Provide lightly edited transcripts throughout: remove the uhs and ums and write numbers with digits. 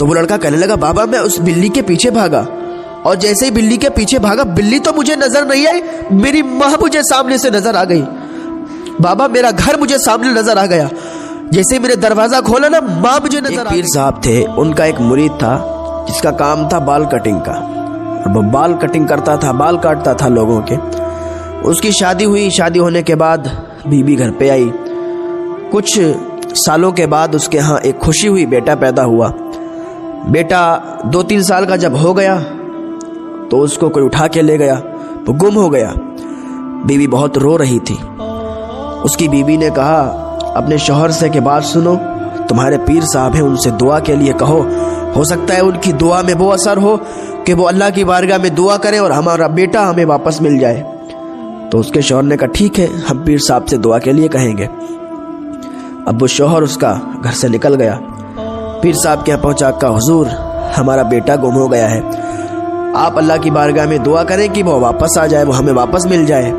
تو وہ لڑکا کہنے لگا بابا میں اس بلی کے پیچھے بھاگا اور جیسے ہی بلی کے پیچھے بھاگا بلی تو مجھے نظر نہیں آئی, میری ماں مجھے سامنے سے نظر آ گئی. بابا میرا گھر مجھے سامنے نظر آ گیا, جیسے میں نے دروازہ کھولا نا ماں مجھے نظر آ گئی. پیر صاحب تھے, ان کا ایک مرید تھا جس کا کام تھا بال کٹنگ کا. وہ بال کٹنگ کرتا تھا, بال کاٹتا تھا لوگوں کے. اس کی شادی ہوئی, شادی ہونے کے بعد بیوی گھر پہ آئی. کچھ سالوں کے بعد اس کے ہاں ایک خوشی ہوئی, بیٹا پیدا ہوا. بیٹا 2-3 سال کا جب ہو گیا تو اس کو کوئی اٹھا کے لے گیا, وہ گم ہو گیا. بیوی بہت رو رہی تھی. اس کی بیوی نے کہا اپنے شوہر سے کہ بات سنو, تمہارے پیر صاحب ہیں, ان سے دعا کے لیے کہو, ہو سکتا ہے ان کی دعا میں وہ اثر ہو کہ وہ اللہ کی بارگاہ میں دعا کریں اور ہمارا بیٹا ہمیں واپس مل جائے. تو اس کے شوہر نے کہا ٹھیک ہے, ہم پیر صاحب سے دعا کے لیے کہیں گے. اب وہ شوہر اس کا گھر سے نکل گیا, پیر صاحب کے یہاں پہنچا, کہا حضور ہمارا بیٹا گم ہو گیا ہے, آپ اللہ کی بارگاہ میں دعا کریں کہ وہ واپس آ جائے, وہ ہمیں واپس مل جائے.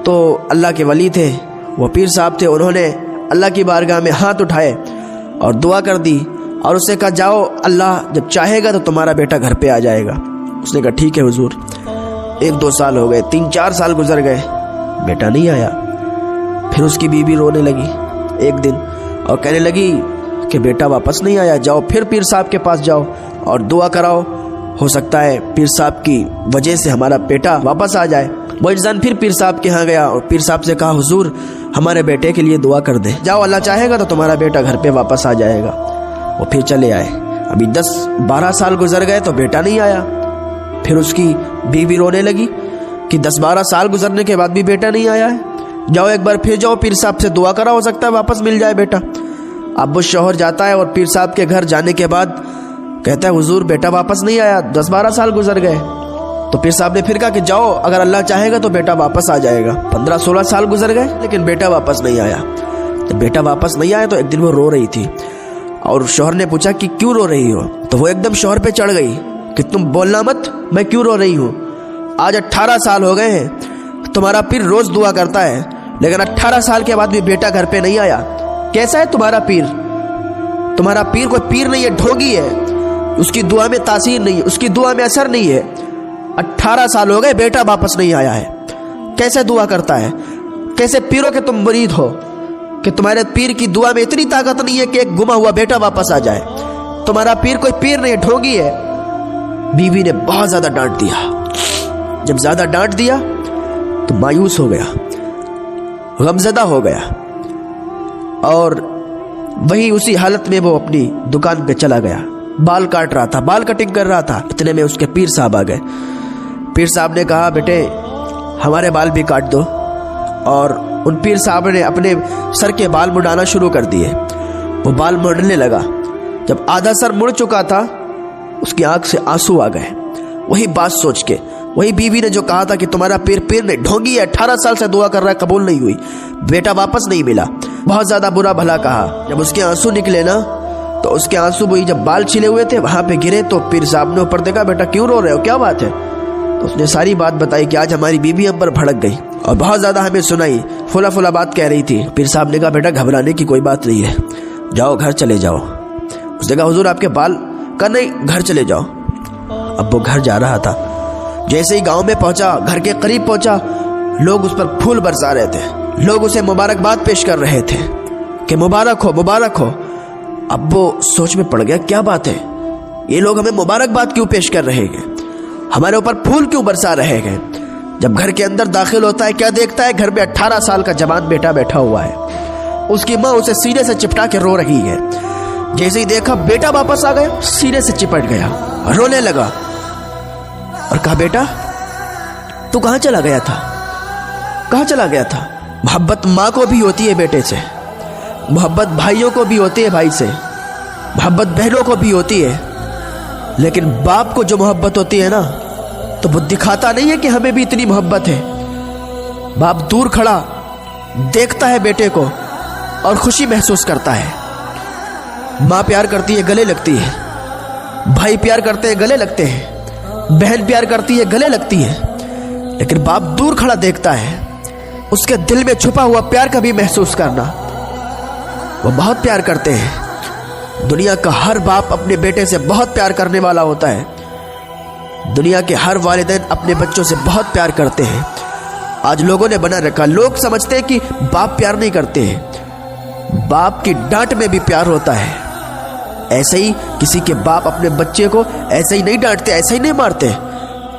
تو اللہ کے ولی تھے, وہ پیر صاحب تھے, انہوں نے اللہ کی بارگاہ میں ہاتھ اٹھائے اور دعا کر دی اور اسے کہا جاؤ, اللہ جب چاہے گا تو تمہارا بیٹا گھر پہ آ جائے گا. اس نے کہا ٹھیک ہے حضور. 1-2 سال ہو گئے, 3-4 سال گزر گئے, بیٹا نہیں آیا. پھر اس کی بیوی رونے لگی ایک دن اور کہنے لگی کہ بیٹا واپس نہیں آیا, جاؤ پھر پیر صاحب کے پاس جاؤ اور دعا کراؤ, ہو سکتا ہے پیر صاحب کی وجہ سے ہمارا بیٹا واپس آ جائے. وہ انسان پھر پیر صاحب کے ہاں گیا اور پیر صاحب سے کہا حضور ہمارے بیٹے کے لیے دعا کر دیں, جاؤ اللہ چاہے گا تو تمہارا بیٹا گھر پہ واپس آ جائے گا. وہ پھر چلے آئے. ابھی 10-12 سال گزر گئے تو بیٹا نہیں آیا. پھر اس کی بیوی رونے لگی کہ 10-12 سال گزرنے کے بعد بھی بیٹا نہیں آیا ہے, جاؤ ایک بار پھر جاؤ پیر صاحب سے دعا کرا, ہو سکتا ہے واپس مل جائے بیٹا. اب وہ شوہر جاتا ہے اور پیر صاحب کے گھر جانے کے بعد کہتا ہے حضور بیٹا واپس نہیں آیا, 10-12 سال گزر گئے. تو پیر صاحب نے پھر کہا کہ جاؤ اگر اللہ چاہے گا تو بیٹا واپس آ جائے گا. 15-16 سال گزر گئے لیکن بیٹا واپس نہیں آیا. جب بیٹا واپس نہیں آیا تو ایک دن وہ رو رہی تھی اور شوہر نے پوچھا کہ کیوں رو رہی ہو, تو وہ ایک دم شوہر پہ چڑھ گئی کہ تم بولنا مت, میں کیوں رو رہی ہوں, آج 18 سال ہو گئے ہیں, تمہارا پیر روز دعا کرتا ہے لیکن 18 سال کے بعد بھی بیٹا گھر پہ نہیں آیا. کیسا ہے تمہارا پیر؟ تمہارا پیر کوئی پیر نہیں ہے, ڈھونگی ہے, اس کی دعا میں تاثیر نہیں ہے, اس کی دعا میں اثر نہیں ہے. 18 سال ہو گئے بیٹا واپس نہیں آیا ہے, کیسے دعا کرتا ہے؟ کیسے پیروں کے تم مرید ہو کہ تمہارے پیر کی دعا میں اتنی طاقت نہیں ہے کہ ایک گما ہوا بیٹا واپس آ جائے؟ تمہارا پیر کوئی پیر نہیں ہے, ڈھونگی ہے. بیوی نے بہت زیادہ ڈانٹ دیا. جب زیادہ ڈانٹ دیا تو مایوس ہو گیا, غمزدہ ہو گیا اور وہی اسی حالت میں وہ اپنی دکان پہ چلا گیا. بال کاٹ رہا تھا, بال کٹنگ کر رہا تھا, اتنے میں اس کے پیر صاحب آ گئے. پیر صاحب نے کہا بیٹے ہمارے بال بھی کاٹ دو, اور ان پیر صاحب نے اپنے سر کے بال مڑانا شروع کر دیے. وہ بال مڑنے لگا. جب آدھا سر مڑ چکا تھا اس کی آنکھ سے آنسو آ گئے. وہی بات سوچ کے, وہی بیوی نے جو کہا تھا کہ تمہارا پیر نہیں, ڈھونگی ہے, 18 سال سے دعا کر رہا ہے, قبول نہیں ہوئی, بیٹا واپس نہیں ملا, بہت زیادہ برا بھلا کہا. جب اس کے آنسو نکلے نا تو اس کے آنسو وہی جب بال چھلے ہوئے تھے وہاں پہ گرے, تو پیر صاحب نے اوپر دیکھا, بیٹا کیوں رو رہے ہو, کیا بات ہے؟ تو اس نے ساری بات بتائی کہ آج ہماری بیوی ہم پر بھڑک گئی اور بہت زیادہ ہمیں سنائی, فلا بات کہہ رہی تھی. پیر صاحب نے کہا بیٹا گھبرانے کی کوئی بات نہیں ہے, جاؤ گھر چلے جاؤ. اس نے کہا حضور آپ کے بال, کہا نہیں گھر چلے جاؤ. اب وہ گھر جا رہا تھا, جیسے ہی گاؤں میں پہنچا, گھر کے قریب پہنچا, لوگ اس پر پھول برسا رہے تھے, لوگ اسے مبارکباد پیش کر رہے تھے کہ مبارک ہو مبارک ہو. اب وہ سوچ میں پڑ گیا کیا بات ہے, یہ لوگ ہمیں مبارکباد کیوں پیش کر رہے ہیں, ہمارے اوپر پھول کیوں برسا رہے ہیں؟ جب گھر کے اندر داخل ہوتا ہے کیا دیکھتا ہے, گھر میں 18 سال کا جوان بیٹا بیٹھا ہوا ہے. اس کی ماں اسے سینے سے چپٹا کے رو رہی ہے. جیسے ہی دیکھا بیٹا واپس آ گیا, سینے سے چپٹ گیا, رونے لگا اور کہا بیٹا تو کہاں چلا گیا تھا, کہاں چلا گیا تھا؟ محبت ماں کو بھی ہوتی ہے بیٹے سے, محبت بھائیوں کو بھی ہوتی ہے بھائی سے, محبت بہنوں کو بھی ہوتی ہے, لیکن باپ کو جو محبت ہوتی ہے نا تو وہ دکھاتا نہیں ہے کہ ہمیں بھی اتنی محبت ہے. باپ دور کھڑا دیکھتا ہے بیٹے کو اور خوشی محسوس کرتا ہے. ماں پیار کرتی ہے گلے لگتی ہے, بھائی پیار کرتے ہیں گلے لگتے ہیں, بہن پیار کرتی ہے گلے لگتی ہے, لیکن باپ دور کھڑا دیکھتا ہے. اس کے دل میں چھپا ہوا پیار کا بھی محسوس کرنا. وہ بہت پیار کرتے ہیں, دنیا کا ہر باپ اپنے بیٹے سے بہت پیار کرنے والا ہوتا ہے. دنیا کے ہر والدین اپنے بچوں سے بہت پیار کرتے ہیں. آج لوگوں نے بنا رکھا, لوگ سمجھتے ہیں کہ باپ پیار نہیں کرتے ہیں. باپ کی ڈانٹ میں بھی پیار ہوتا ہے. ایسے ہی کسی کے باپ اپنے بچے کو ایسے ہی نہیں ڈانٹتے, ایسے ہی نہیں مارتے.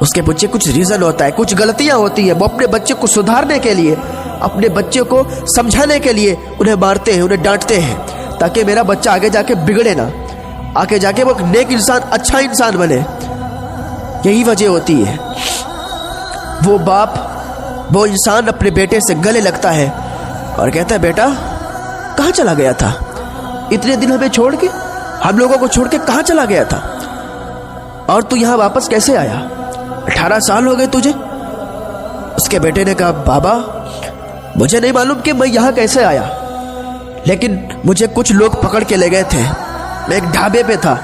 اس کے پیچھے کچھ ریزن ہوتا ہے, کچھ غلطیاں ہوتی ہیں. وہ اپنے بچے کو سدھارنے کے لیے, اپنے بچے کو سمجھانے کے لیے انہیں مارتے ہیں, انہیں ڈانٹتے ہیں, تاکہ میرا بچہ آگے جا کے بگڑے نہ, آگے جا کے وہ نیک انسان, اچھا انسان بنے. یہی وجہ ہوتی ہے. وہ باپ, وہ انسان اپنے بیٹے سے گلے لگتا ہے اور کہتا ہے, بیٹا کہاں چلا گیا تھا؟ اتنے دن ہمیں چھوڑ کے, ہم لوگوں کو چھوڑ کے کہاں چلا گیا تھا؟ اور تو یہاں واپس کیسے آیا؟ 18 سال ہو گئے تجھے. اس کے بیٹے نے کہا, بابا مجھے نہیں معلوم کہ میں یہاں کیسے آیا, لیکن مجھے کچھ لوگ پکڑ کے لے گئے تھے. میں ایک ڈھابے پہ تھا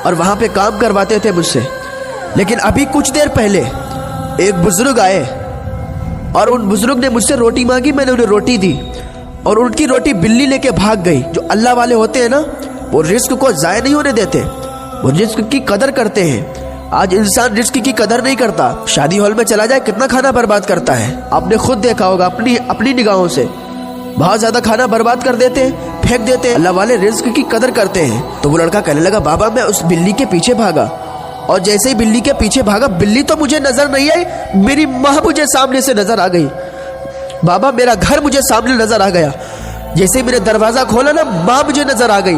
اور وہاں پہ کام کرواتے تھے مجھ سے. لیکن ابھی کچھ دیر پہلے ایک بزرگ آئے اور ان بزرگ نے مجھ سے روٹی مانگی, میں نے انہیں روٹی دی اور ان کی روٹی بلی لے کے بھاگ گئی. جو اللہ والے ہوتے ہیں نا, وہ رزق کو ضائع نہیں ہونے دیتے, وہ رزق کی قدر کرتے ہیں. آج انسان رزق کی قدر نہیں کرتا. شادی ہال میں چلا جائے کتنا کھانا برباد کرتا ہے, آپ نے خود دیکھا ہوگا اپنی نگاہوں سے. بہت زیادہ کھانا برباد کر دیتے ہیں, پھینک دیتے ہیں. اللہ والے رزق کی قدر کرتے ہیں. تو وہ لڑکا کہنے لگا, بابا میں اس بلی کے پیچھے بھاگا اور جیسے ہی بلی کے پیچھے بھاگا, بلی تو مجھے نظر نہیں آئی, میری ماں مجھے سامنے سے نظر آ گئی. بابا میرا گھر مجھے سامنے نظر آ گیا. جیسے میں نے دروازہ کھولا نا, ماں مجھے نظر آ گئی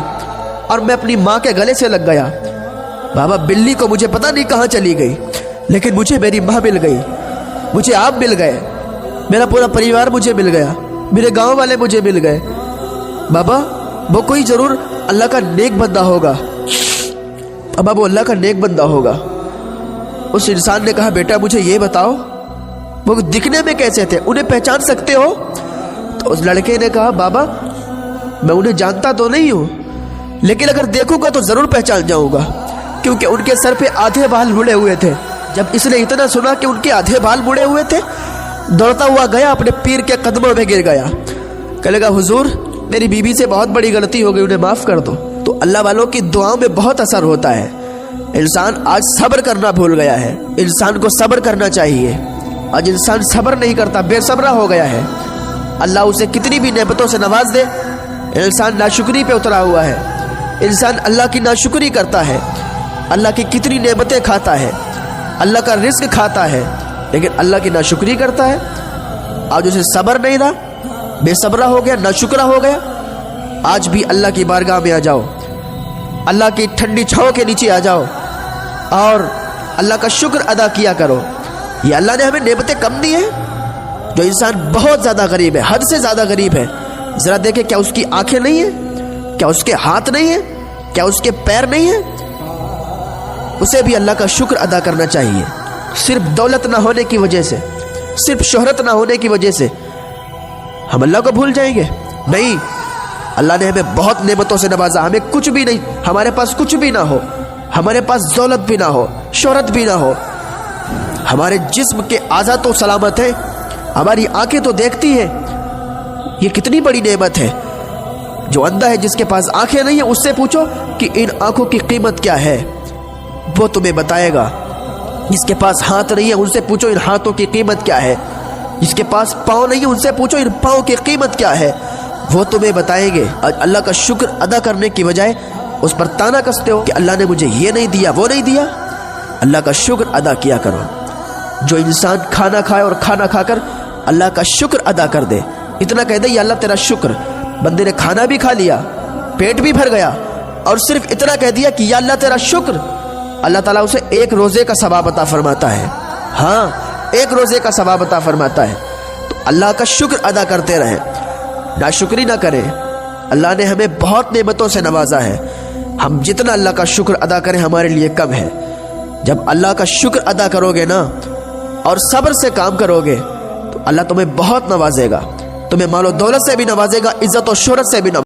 اور میں اپنی ماں کے گلے سے لگ گیا. بابا بلی کو مجھے پتہ نہیں کہاں چلی گئی, لیکن مجھے میری ماں مل گئی, مجھے آپ مل گئے, میرا پورا پریوار مجھے مل گیا, میرے گاؤں والے مجھے مل گئے. بابا وہ کوئی ضرور اللہ کا نیک بندہ ہوگا. بابا وہ اللہ کا نیک بندہ ہوگا. اس انسان نے کہا, بیٹا مجھے یہ بتاؤ وہ دکھنے میں کیسے تھے, انہیں پہچان سکتے ہو؟ تو اس لڑکے نے کہا, بابا میں انہیں جانتا تو نہیں ہوں, لیکن اگر دیکھوں گا تو ضرور پہچان جاؤں گا, کیونکہ ان کے سر پہ آدھے بال مڑے ہوئے تھے. جب اس نے اتنا سنا کہ ان کے آدھے بال مڑے ہوئے تھے, دوڑتا ہوا گیا, اپنے پیر کے قدموں میں گر گیا. کہنے لگا, حضور میری بیوی سے بہت بڑی غلطی ہو گئی, انہیں معاف کر دو. تو اللہ والوں کی دعاؤں میں بہت اثر ہوتا ہے. انسان آج صبر کرنا بھول گیا ہے. انسان کو صبر کرنا چاہیے. آج انسان صبر نہیں کرتا, بے صبرا ہو گیا ہے. اللہ اسے کتنی بھی نعمتوں سے نواز دے, انسان ناشکری پہ اترا ہوا ہے. انسان اللہ کی ناشکری کرتا ہے, اللہ کی کتنی نعمتیں کھاتا ہے, اللہ کا رزق کھاتا ہے, لیکن اللہ کی ناشکری کرتا ہے. آج اسے صبر نہیں رہا, بے صبرا ہو گیا, ناشکرا ہو گیا. آج بھی اللہ کی بارگاہ میں آ جاؤ, اللہ کی ٹھنڈی چھاؤں کے نیچے آ جاؤ اور اللہ کا شکر ادا کیا کرو. یہ اللہ نے ہمیں نعمتیں کم دی ہیں. جو انسان بہت زیادہ غریب ہے, حد سے زیادہ غریب ہے, ذرا دیکھیں کیا اس کی آنکھیں نہیں ہیں, کیا اس کے ہاتھ نہیں ہیں, کیا اس کے پیر نہیں ہیں؟ اسے بھی اللہ کا شکر ادا کرنا چاہیے. صرف دولت نہ ہونے کی وجہ سے, صرف شہرت نہ ہونے کی وجہ سے ہم اللہ کو بھول جائیں گے؟ نہیں, اللہ نے ہمیں بہت نعمتوں سے نوازا. ہمیں کچھ بھی نہیں, ہمارے پاس کچھ بھی نہ ہو, ہمارے پاس دولت بھی نہ ہو, شہرت بھی نہ ہو, ہمارے جسم کے اعضاء تو سلامت ہیں, ہماری آنکھیں تو دیکھتی ہیں. یہ کتنی بڑی نعمت ہے. جو اندھا ہے, جس کے پاس آنکھیں نہیں ہیں, اس سے پوچھو کہ ان آنکھوں کی قیمت کیا ہے, وہ تمہیں بتائے گا. جس کے پاس ہاتھ نہیں ہے, ان سے پوچھو ان ہاتھوں کی قیمت کیا ہے. جس کے پاس پاؤں نہیں ہے, ان سے پوچھو ان پاؤں کی قیمت کیا ہے, وہ تمہیں بتائیں گے. اللہ کا شکر ادا کرنے کی بجائے اس پر تانا کستے ہو کہ اللہ نے مجھے یہ نہیں دیا, وہ نہیں دیا. اللہ کا شکر ادا کیا کرو. جو انسان کھانا کھائے اور کھانا کھا کر اللہ کا شکر ادا کر دے, اتنا کہہ دے یا اللہ تیرا شکر. بندے نے کھانا بھی کھا لیا, پیٹ بھی بھر گیا, اور صرف اتنا کہہ دیا کہ یا اللہ تیرا شکر, اللہ تعالیٰ اسے 1 روزے کا ثواب عطا فرماتا ہے. ہاں, 1 روزے کا ثواب عطا فرماتا ہے. تو اللہ کا شکر ادا کرتے رہیں, ناشکری نہ کریں. اللہ نے ہمیں بہت نعمتوں سے نوازا ہے. ہم جتنا اللہ کا شکر ادا کریں ہمارے لیے کم ہے. جب اللہ کا شکر ادا کرو گے نا اور صبر سے کام کرو گے تو اللہ تمہیں بہت نوازے گا. تمہیں مال و دولت سے بھی نوازے گا, عزت و شہرت سے بھی نوازے گا.